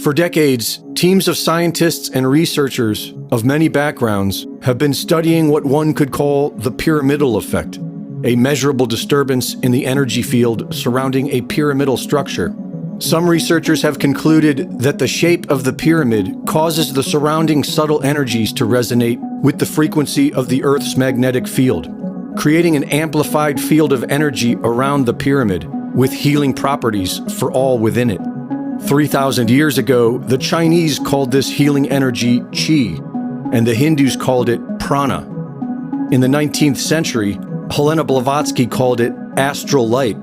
For decades, teams of scientists and researchers of many backgrounds have been studying what one could call the pyramidal effect, a measurable disturbance in the energy field surrounding a pyramidal structure. Some researchers have concluded that the shape of the pyramid causes the surrounding subtle energies to resonate with the frequency of the Earth's magnetic field, creating an amplified field of energy around the pyramid with healing properties for all within it. 3,000 years ago, the Chinese called this healing energy qi, and the Hindus called it prana. In the 19th century, Helena Blavatsky called it astral light,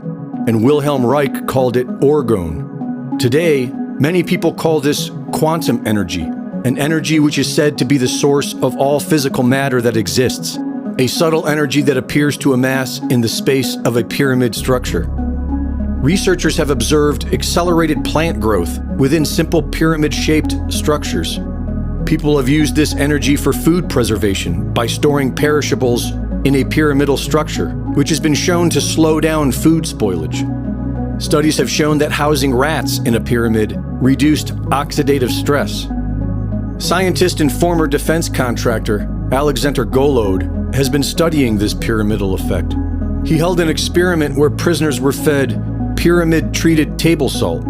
and Wilhelm Reich called it orgone. Today, many people call this quantum energy, an energy which is said to be the source of all physical matter that exists, a subtle energy that appears to amass in the space of a pyramid structure. Researchers have observed accelerated plant growth within simple pyramid-shaped structures. People have used this energy for food preservation by storing perishables in a pyramidal structure, which has been shown to slow down food spoilage. Studies have shown that housing rats in a pyramid reduced oxidative stress. Scientist and former defense contractor Alexander Golod has been studying this pyramidal effect. He held an experiment where prisoners were fed pyramid-treated table salt,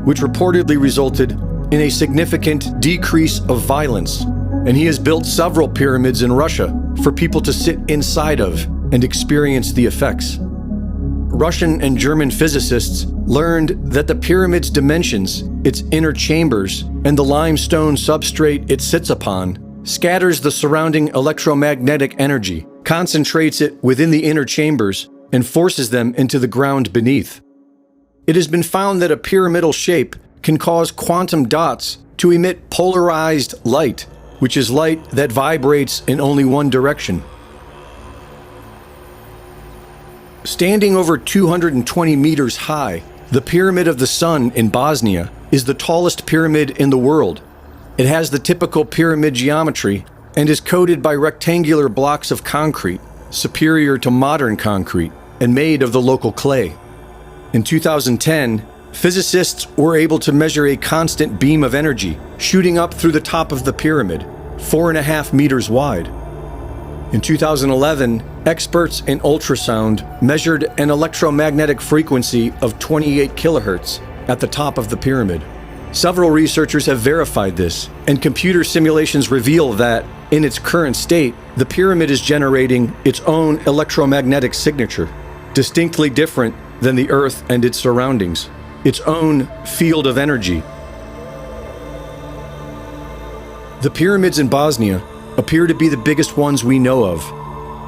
which reportedly resulted in a significant decrease of violence, and he has built several pyramids in Russia for people to sit inside of and experience the effects. Russian and German physicists learned that the pyramid's dimensions, its inner chambers, and the limestone substrate it sits upon scatters the surrounding electromagnetic energy, concentrates it within the inner chambers, and forces them into the ground beneath. It has been found that a pyramidal shape can cause quantum dots to emit polarized light, which is light that vibrates in only one direction. Standing over 220 meters high, the Pyramid of the Sun in Bosnia is the tallest pyramid in the world. It has the typical pyramid geometry and is coated by rectangular blocks of concrete, superior to modern concrete, and made of the local clay. In 2010, physicists were able to measure a constant beam of energy shooting up through the top of the pyramid, 4.5 meters wide. In 2011, experts in ultrasound measured an electromagnetic frequency of 28 kilohertz at the top of the pyramid. Several researchers have verified this, and computer simulations reveal that, in its current state, the pyramid is generating its own electromagnetic signature, distinctly different than the Earth and its surroundings, its own field of energy. The pyramids in Bosnia appear to be the biggest ones we know of.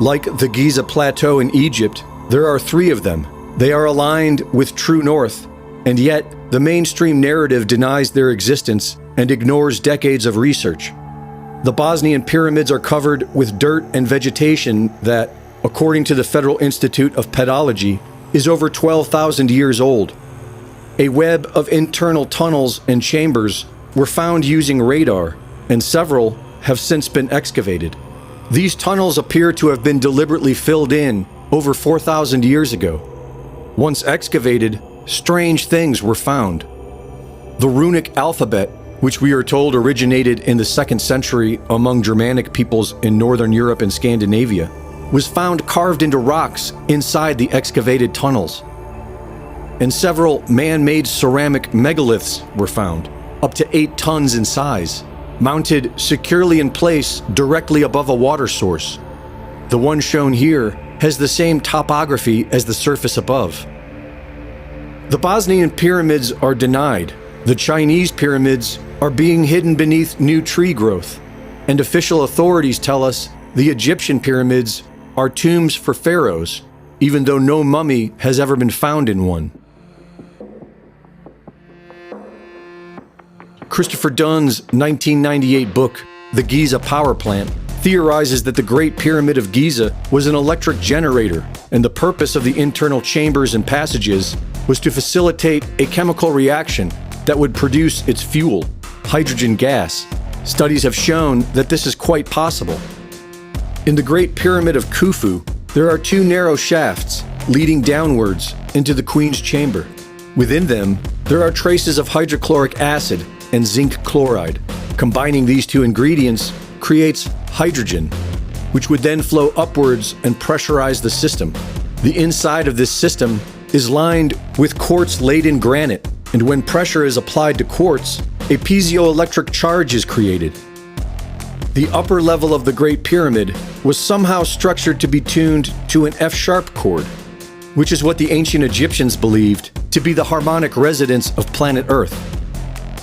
Like the Giza Plateau in Egypt, there are 3 of them. They are aligned with true north, and yet the mainstream narrative denies their existence and ignores decades of research. The Bosnian pyramids are covered with dirt and vegetation that, according to the Federal Institute of Pedology, is over 12,000 years old. A web of internal tunnels and chambers were found using radar, and several have since been excavated. These tunnels appear to have been deliberately filled in over 4,000 years ago. Once excavated, strange things were found. The runic alphabet, which we are told originated in the 2nd century among Germanic peoples in Northern Europe and Scandinavia, was found carved into rocks inside the excavated tunnels. And several man-made ceramic megaliths were found, up to 8 tons in size, mounted securely in place directly above a water source. The one shown here has the same topography as the surface above. The Bosnian pyramids are denied. The Chinese pyramids are being hidden beneath new tree growth. And official authorities tell us the Egyptian pyramids are tombs for pharaohs, even though no mummy has ever been found in one. Christopher Dunn's 1998 book, The Giza Power Plant, theorizes that the Great Pyramid of Giza was an electric generator, and the purpose of the internal chambers and passages was to facilitate a chemical reaction that would produce its fuel, hydrogen gas. Studies have shown that this is quite possible. In the Great Pyramid of Khufu, there are 2 narrow shafts leading downwards into the Queen's Chamber. Within them, there are traces of hydrochloric acid and zinc chloride. Combining these two ingredients creates hydrogen, which would then flow upwards and pressurize the system. The inside of this system is lined with quartz-laden granite, and when pressure is applied to quartz, a piezoelectric charge is created. The upper level of the Great Pyramid was somehow structured to be tuned to an F-sharp chord, which is what the ancient Egyptians believed to be the harmonic resonance of planet Earth.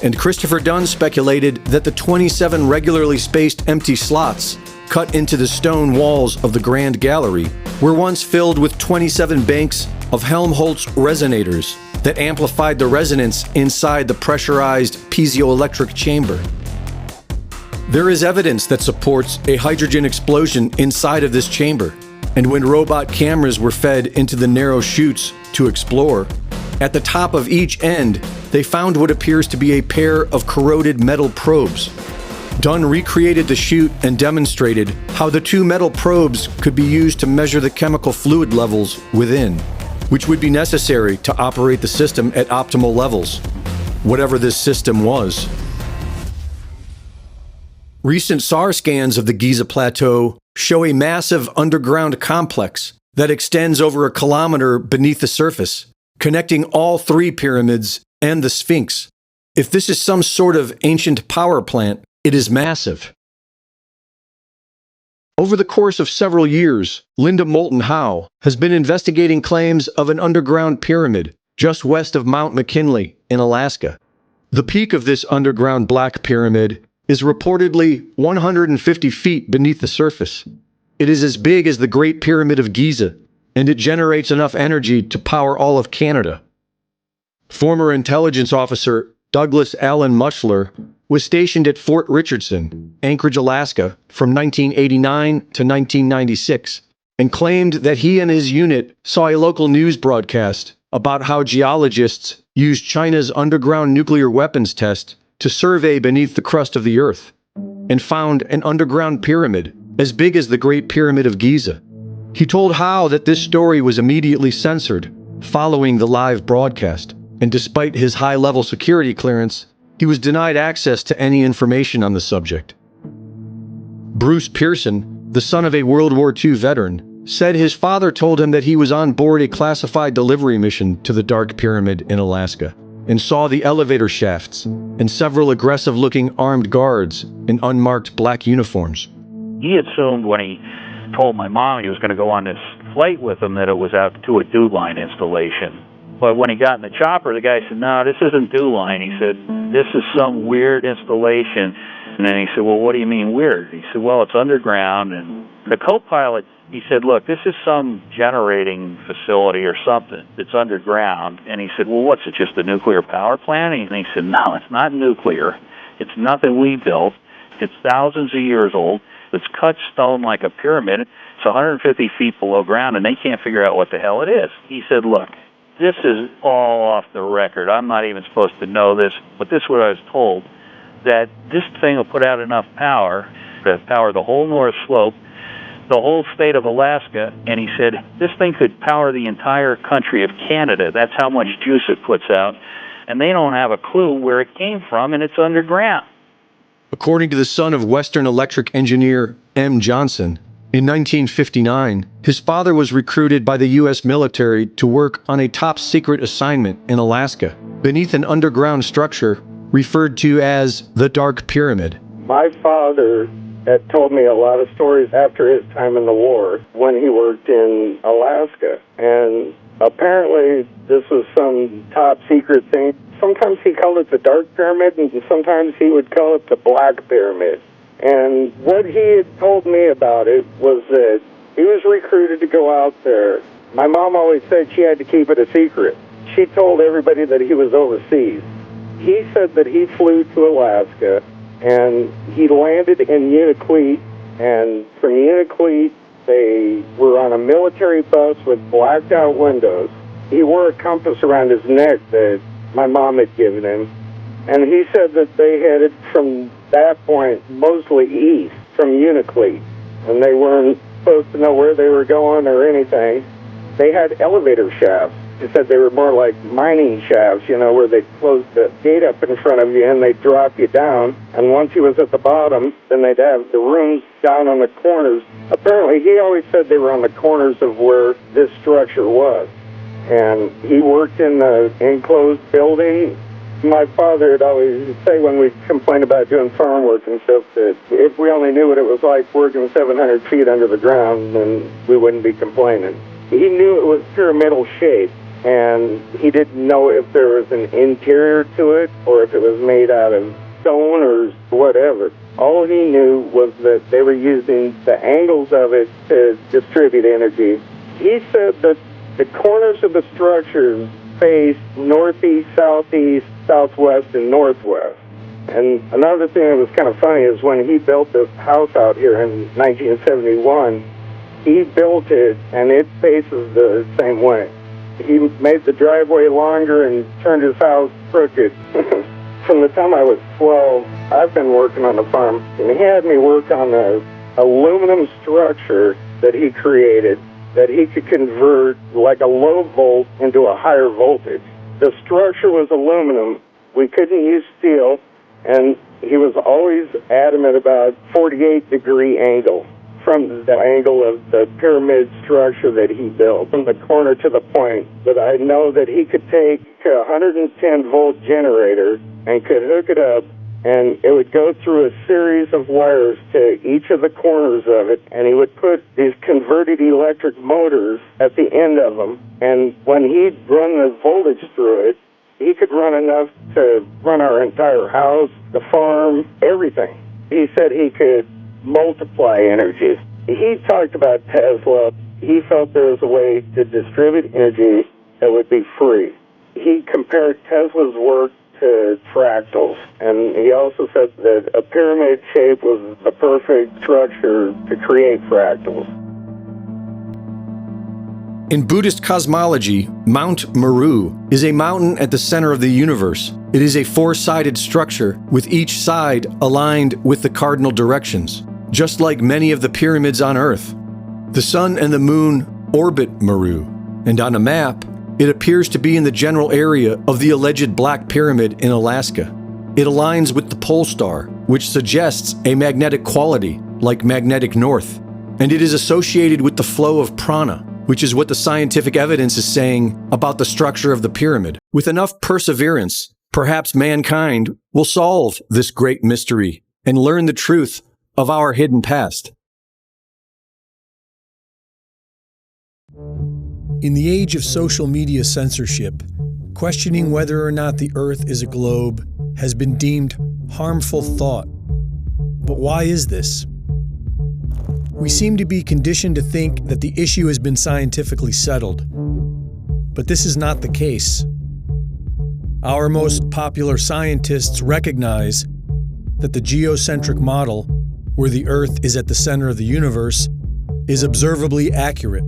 And Christopher Dunn speculated that the 27 regularly spaced empty slots cut into the stone walls of the Grand Gallery were once filled with 27 banks of Helmholtz resonators that amplified the resonance inside the pressurized piezoelectric chamber. There is evidence that supports a hydrogen explosion inside of this chamber, and when robot cameras were fed into the narrow chutes to explore, at the top of each end, they found what appears to be a pair of corroded metal probes. Dunn recreated the chute and demonstrated how the two metal probes could be used to measure the chemical fluid levels within, which would be necessary to operate the system at optimal levels, whatever this system was. Recent SAR scans of the Giza Plateau show a massive underground complex that extends over a kilometer beneath the surface, connecting all three pyramids and the Sphinx. If this is some sort of ancient power plant, it is massive. Over the course of several years, Linda Moulton Howe has been investigating claims of an underground pyramid just west of Mount McKinley in Alaska. The peak of this underground black pyramid is reportedly 150 feet beneath the surface. It is as big as the Great Pyramid of Giza, and it generates enough energy to power all of Canada. Former intelligence officer Douglas Allen Mushler was stationed at Fort Richardson, Anchorage, Alaska, from 1989 to 1996, and claimed that he and his unit saw a local news broadcast about how geologists used China's underground nuclear weapons test to survey beneath the crust of the Earth, and found an underground pyramid as big as the Great Pyramid of Giza. He told Howe that this story was immediately censored following the live broadcast, and despite his high-level security clearance, he was denied access to any information on the subject. Bruce Pearson, the son of a World War II veteran, said his father told him that he was on board a classified delivery mission to the Dark Pyramid in Alaska, and saw the elevator shafts and several aggressive-looking armed guards in unmarked black uniforms. He assumed when he told my mom he was going to go on this flight with him that it was out to a dew line installation. But when he got in the chopper, the guy said, "No, this isn't dew line." He said, "This is some weird installation." And then he said, "Well, what do you mean weird?" He said, "Well, it's underground." And the co-pilot, he said, "Look, this is some generating facility or something that's underground." And he said, "Well, what's it, just a nuclear power plant?" And he said, "No, it's not nuclear. It's nothing we built. It's thousands of years old. It's cut stone like a pyramid. It's 150 feet below ground, and they can't figure out what the hell it is." He said, "Look, this is all off the record. I'm not even supposed to know this, but this is what I was told, that this thing will put out enough power to power the whole North Slope, the whole state of Alaska," and he said, "This thing could power the entire country of Canada. That's how much juice it puts out, and they don't have a clue where it came from, and it's underground." According to the son of Western Electric engineer M. Johnson, in 1959, his father was recruited by the U.S. military to work on a top-secret assignment in Alaska, beneath an underground structure referred to as the Dark Pyramid. My father had told me a lot of stories after his time in the war when he worked in Alaska, and apparently this was some top-secret thing. Sometimes he called it the Dark Pyramid, and sometimes he would call it the Black Pyramid. And what he had told me about it was that he was recruited to go out there. My mom always said she had to keep it a secret. She told everybody that he was overseas. He said that he flew to Alaska, and he landed in Unalakleet, and from Unalakleet, they were on a military bus with blacked-out windows. He wore a compass around his neck that my mom had given him, and he said that they headed from that point mostly east from Unalakleet, and they weren't supposed to know where they were going or anything. They had elevator shafts He said they were more like mining shafts, where they closed the gate up in front of you and they'd drop you down. And once he was at the bottom, then they'd have the rooms down on the corners. Apparently, he always said they were on the corners of where this structure was. And he worked in the enclosed building. My father would always say when we'd complain about doing farm work and stuff that if we only knew what it was like working 700 feet under the ground, then we wouldn't be complaining. He knew it was pyramidal shape, and he didn't know if there was an interior to it or if it was made out of stone or whatever. All he knew was that they were using the angles of it to distribute energy. He said that the corners of the structures faced northeast, southeast, southwest, and northwest. And another thing that was kind of funny is when he built this house out here in 1971, he built it and it faces the same way. He made the driveway longer and turned his house crooked. From the time I was 12, I've been working on the farm, and he had me work on an aluminum structure that he created that he could convert like a low volt into a higher voltage. The structure was aluminum. We couldn't use steel, and he was always adamant about 48-degree angle from the angle of the pyramid structure that he built, from the corner to the point. But I know that he could take a 110-volt generator and could hook it up, and it would go through a series of wires to each of the corners of it, and he would put these converted electric motors at the end of them. And when he'd run the voltage through it, he could run enough to run our entire house, the farm, everything. He said he could multiply energy. He talked about Tesla. He felt there was a way to distribute energy that would be free. He compared Tesla's work to fractals, and he also said that a pyramid shape was a perfect structure to create fractals. In Buddhist cosmology, Mount Meru is a mountain at the center of the universe. It is a four-sided structure with each side aligned with the cardinal directions, just like many of the pyramids on Earth. The sun and the moon orbit Meru, and on a map, it appears to be in the general area of the alleged Black Pyramid in Alaska. It aligns with the pole star, which suggests a magnetic quality, like magnetic north, and it is associated with the flow of prana, which is what the scientific evidence is saying about the structure of the pyramid. With enough perseverance, perhaps mankind will solve this great mystery and learn the truth of our hidden past. In the age of social media censorship, questioning whether or not the Earth is a globe has been deemed harmful thought. But why is this? We seem to be conditioned to think that the issue has been scientifically settled. But this is not the case. Our most popular scientists recognize that the geocentric model, where the Earth is at the center of the universe, is observably accurate.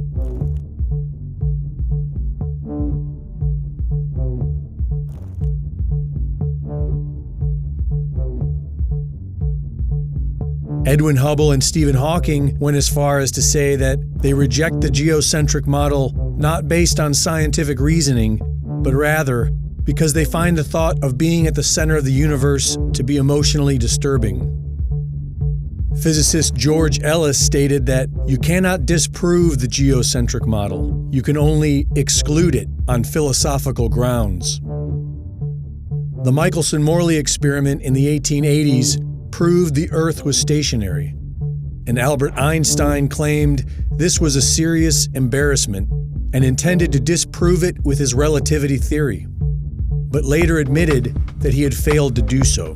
Edwin Hubble and Stephen Hawking went as far as to say that they reject the geocentric model not based on scientific reasoning, but rather because they find the thought of being at the center of the universe to be emotionally disturbing. Physicist George Ellis stated that you cannot disprove the geocentric model. You can only exclude it on philosophical grounds. The Michelson-Morley experiment in the 1880s proved the Earth was stationary, and Albert Einstein claimed this was a serious embarrassment and intended to disprove it with his relativity theory, but later admitted that he had failed to do so.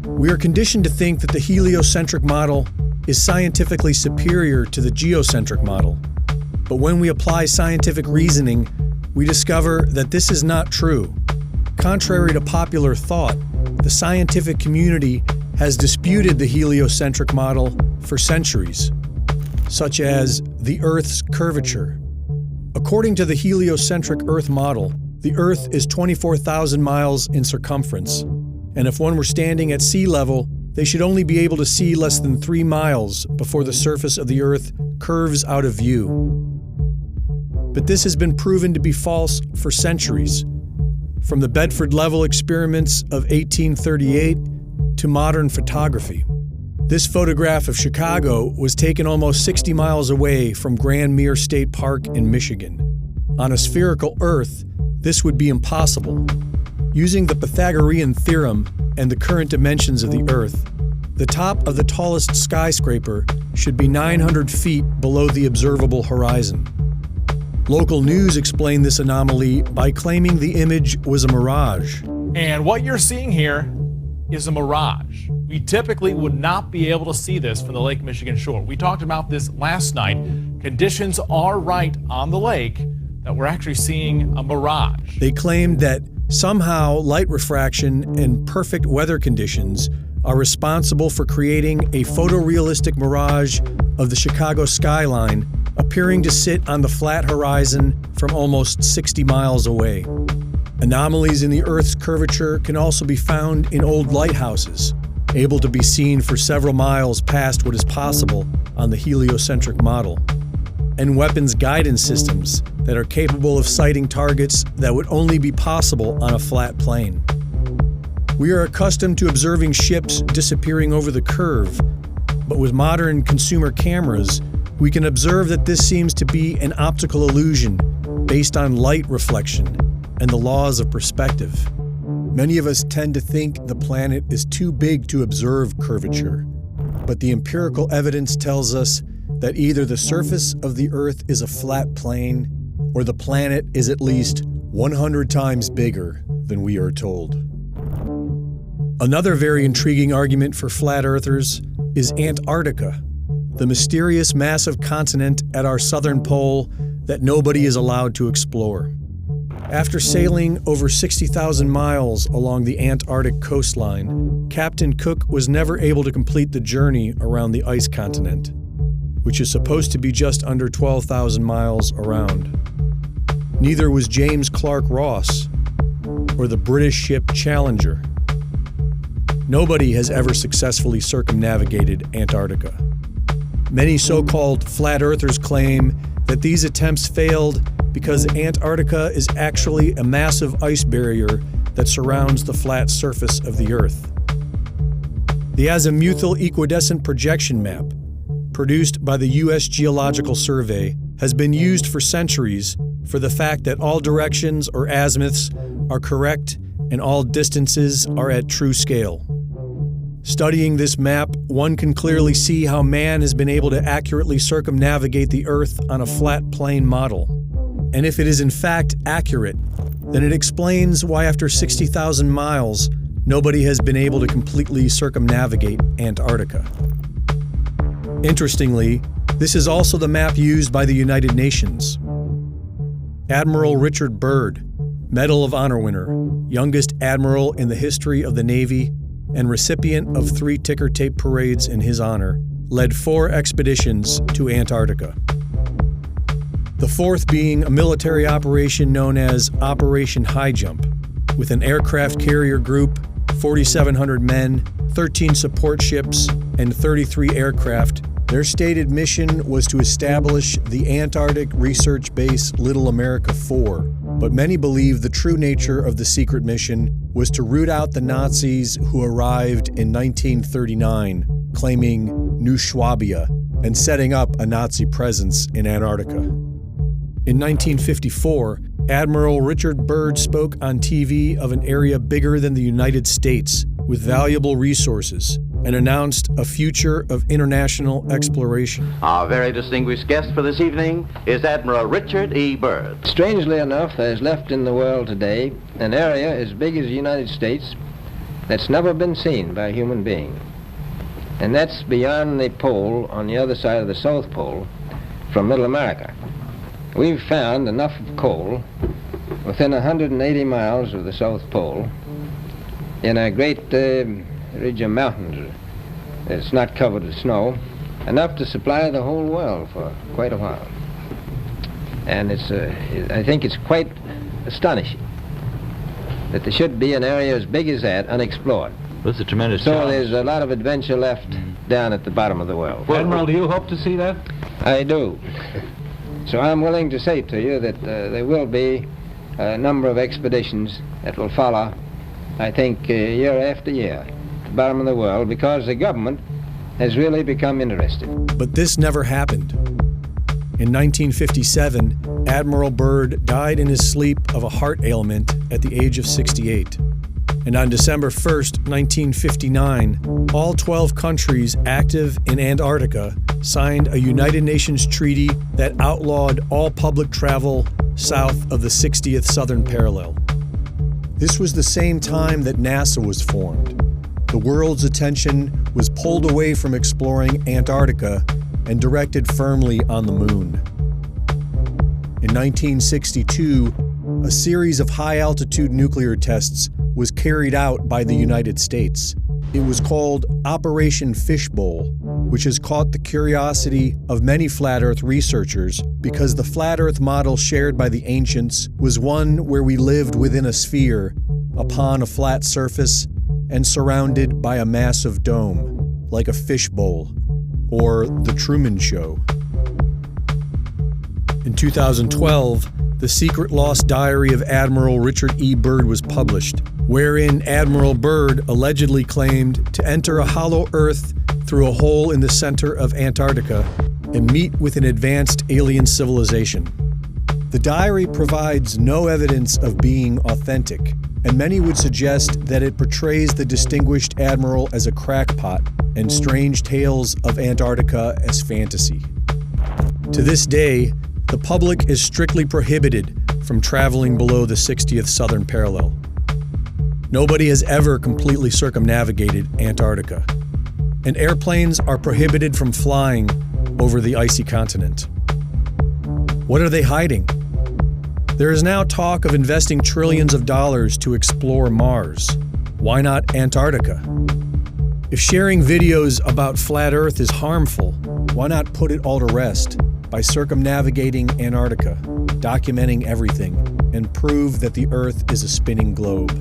We are conditioned to think that the heliocentric model is scientifically superior to the geocentric model, but when we apply scientific reasoning, we discover that this is not true. Contrary to popular thought, the scientific community has disputed the heliocentric model for centuries, such as the Earth's curvature. According to the heliocentric Earth model, the Earth is 24,000 miles in circumference, and if one were standing at sea level, they should only be able to see less than 3 miles before the surface of the Earth curves out of view. But this has been proven to be false for centuries, from the Bedford Level experiments of 1838 to modern photography. This photograph of Chicago was taken almost 60 miles away from Grand Mere State Park in Michigan. On a spherical Earth, this would be impossible. Using the Pythagorean theorem and the current dimensions of the Earth, the top of the tallest skyscraper should be 900 feet below the observable horizon. Local news explained this anomaly by claiming the image was a mirage. And what you're seeing here is a mirage. We typically would not be able to see this from the Lake Michigan shore. We talked about this last night. Conditions are right on the lake that we're actually seeing a mirage. They claimed that somehow light refraction and perfect weather conditions are responsible for creating a photorealistic mirage of the Chicago skyline appearing to sit on the flat horizon from almost 60 miles away. Anomalies in the Earth's curvature can also be found in old lighthouses, able to be seen for several miles past what is possible on the heliocentric model, and weapons guidance systems that are capable of sighting targets that would only be possible on a flat plane. We are accustomed to observing ships disappearing over the curve, but with modern consumer cameras, we can observe that this seems to be an optical illusion based on light reflection and the laws of perspective. Many of us tend to think the planet is too big to observe curvature, but the empirical evidence tells us that either the surface of the Earth is a flat plane or the planet is at least 100 times bigger than we are told. Another very intriguing argument for flat earthers is Antarctica, the mysterious massive continent at our southern pole that nobody is allowed to explore. After sailing over 60,000 miles along the Antarctic coastline, Captain Cook was never able to complete the journey around the ice continent, which is supposed to be just under 12,000 miles around. Neither was James Clark Ross or the British ship Challenger. Nobody has ever successfully circumnavigated Antarctica. Many so-called flat earthers claim that these attempts failed because Antarctica is actually a massive ice barrier that surrounds the flat surface of the Earth. The azimuthal equidistant projection map, produced by the U.S. Geological Survey, has been used for centuries for the fact that all directions or azimuths are correct and all distances are at true scale. Studying this map, one can clearly see how man has been able to accurately circumnavigate the Earth on a flat plane model. And if it is in fact accurate, then it explains why after 60,000 miles, nobody has been able to completely circumnavigate Antarctica. Interestingly, this is also the map used by the United Nations. Admiral Richard Byrd, Medal of Honor winner, youngest admiral in the history of the Navy, and recipient of 3 ticker tape parades in his honor, led 4 expeditions to Antarctica. The 4th being a military operation known as Operation High Jump, with an aircraft carrier group, 4,700 men, 13 support ships, and 33 aircraft. Their stated mission was to establish the Antarctic research base Little America 4, but many believe the true nature of the secret mission was to root out the Nazis who arrived in 1939, claiming New Schwabia and setting up a Nazi presence in Antarctica. In 1954, Admiral Richard Byrd spoke on TV of an area bigger than the United States with valuable resources and announced a future of international exploration. Our very distinguished guest for this evening is Admiral Richard E. Byrd. Strangely enough, there is left in the world today an area as big as the United States that's never been seen by a human being. And that's beyond the pole on the other side of the South Pole from Middle America. We've found enough of coal within 180 miles of the South Pole in a great ridge of mountains. It's not covered with snow, enough to supply the whole world for quite a while. And I think it's quite astonishing that there should be an area as big as that unexplored. That's a tremendous So challenge. there's a lot of adventure left down at the bottom of the world. Admiral, do you hope to see that? I do. So I'm willing to say to you that there will be a number of expeditions that will follow, I think, year after year, to the bottom of the world, because the government has really become interested. But this never happened. In 1957, Admiral Byrd died in his sleep of a heart ailment at the age of 68. And on December 1st, 1959, all 12 countries active in Antarctica signed a United Nations treaty that outlawed all public travel south of the 60th southern parallel. This was the same time that NASA was formed. The world's attention was pulled away from exploring Antarctica and directed firmly on the moon. In 1962, a series of high-altitude nuclear tests was carried out by the United States. It was called Operation Fishbowl, which has caught the curiosity of many flat Earth researchers because the flat Earth model shared by the ancients was one where we lived within a sphere, upon a flat surface, and surrounded by a massive dome, like a fishbowl, or The Truman Show. In 2012, the secret lost diary of Admiral Richard E. Byrd was published, wherein Admiral Byrd allegedly claimed to enter a hollow Earth through a hole in the center of Antarctica and meet with an advanced alien civilization. The diary provides no evidence of being authentic, and many would suggest that it portrays the distinguished admiral as a crackpot and strange tales of Antarctica as fantasy. To this day, the public is strictly prohibited from traveling below the 60th southern parallel. Nobody has ever completely circumnavigated Antarctica, and airplanes are prohibited from flying over the icy continent. What are they hiding? There is now talk of investing trillions of dollars to explore Mars. Why not Antarctica? If sharing videos about flat Earth is harmful, why not put it all to rest by circumnavigating Antarctica, documenting everything, and prove that the Earth is a spinning globe?